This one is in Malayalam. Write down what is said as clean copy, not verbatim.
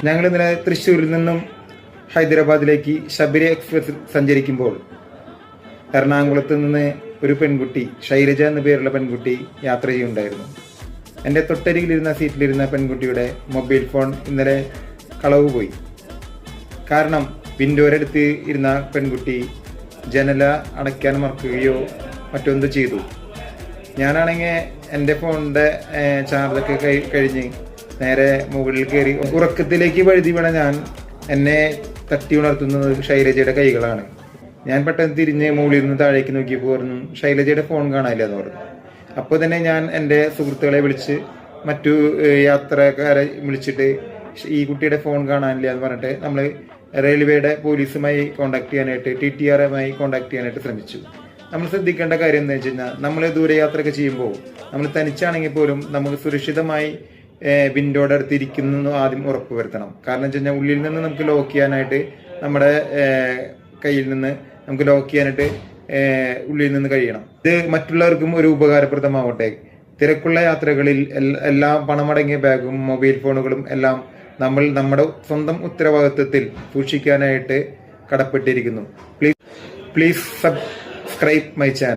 ഞങ്ങൾ ഇന്നലെ തൃശ്ശൂരിൽ നിന്നും ഹൈദരാബാദിലേക്ക് ശബരി എക്സ്പ്രസ് സഞ്ചരിക്കുമ്പോൾ എറണാകുളത്ത് നിന്ന് ഒരു പെൺകുട്ടി, ശൈലജ എന്ന പേരുള്ള പെൺകുട്ടി യാത്ര ചെയ്യുന്നുണ്ടായിരുന്നു. എൻ്റെ തൊട്ടരികിലിരുന്ന സീറ്റിലിരുന്ന പെൺകുട്ടിയുടെ മൊബൈൽ ഫോൺ ഇന്നലെ കളവ് പോയി. കാരണം വിൻഡോരടുത്ത് ഇരുന്ന പെൺകുട്ടി ജനല അടയ്ക്കാൻ മറക്കുകയോ മറ്റൊന്ന് ചെയ്തു. ഞാനാണെങ്കിൽ എൻ്റെ ഫോണിൻ്റെ ചാർജൊക്കെ കഴിഞ്ഞ് നേരെ മുകളിൽ കയറി ഉറക്കത്തിലേക്ക് വഴുതി വീണ ഞാൻ എന്നെ തട്ടി ഉണർത്തുന്നത് ശൈലജയുടെ കൈകളാണ്. ഞാൻ പെട്ടെന്ന് തിരിഞ്ഞ് മുകളിൽ നിന്ന് താഴേക്ക് നോക്കിയപ്പോൾ പറഞ്ഞു ശൈലജയുടെ ഫോൺ കാണാനില്ല എന്ന് പറഞ്ഞു. അപ്പോൾ തന്നെ ഞാൻ എൻ്റെ സുഹൃത്തുക്കളെ വിളിച്ച് മറ്റു യാത്രക്കാരെ വിളിച്ചിട്ട് ഈ കുട്ടിയുടെ ഫോൺ കാണാനില്ല എന്ന് പറഞ്ഞിട്ട് നമ്മൾ റെയിൽവേയുടെ പോലീസുമായി കോൺടാക്ട് ചെയ്യാനായിട്ട് TTRമായി കോൺടാക്ട് ചെയ്യാനായിട്ട് ശ്രമിച്ചു. നമ്മൾ ശ്രദ്ധിക്കേണ്ട കാര്യം എന്താ വെച്ച് കഴിഞ്ഞാൽ നമ്മൾ ദൂരയാത്രയൊക്കെ ചെയ്യുമ്പോൾ നമ്മൾ തനിച്ചാണെങ്കിൽ പോലും നമുക്ക് സുരക്ഷിതമായി വിൻഡോയുടെ അടുത്ത് ഇരിക്കുന്നു ആദ്യം ഉറപ്പ് വരുത്തണം. കാരണം വെച്ച് കഴിഞ്ഞാൽ ഉള്ളിൽ നിന്ന് നമുക്ക് ലോക്ക് ചെയ്യാനായിട്ട് നമ്മുടെ കയ്യിൽ നിന്ന് നമുക്ക് ലോക്ക് ചെയ്യാനായിട്ട് ഉള്ളിൽ നിന്ന് കഴിയണം. ഇത് മറ്റുള്ളവർക്കും ഒരു ഉപകാരപ്രദമാവട്ടെ. തിരക്കുള്ള യാത്രകളിൽ എല്ലാം പണമടങ്ങിയ ബാഗും മൊബൈൽ ഫോണുകളും എല്ലാം നമ്മൾ നമ്മുടെ സ്വന്തം ഉത്തരവാദിത്വത്തിൽ സൂക്ഷിക്കാനായിട്ട് കടപ്പെട്ടിരിക്കുന്നു. Please subscribe my channel.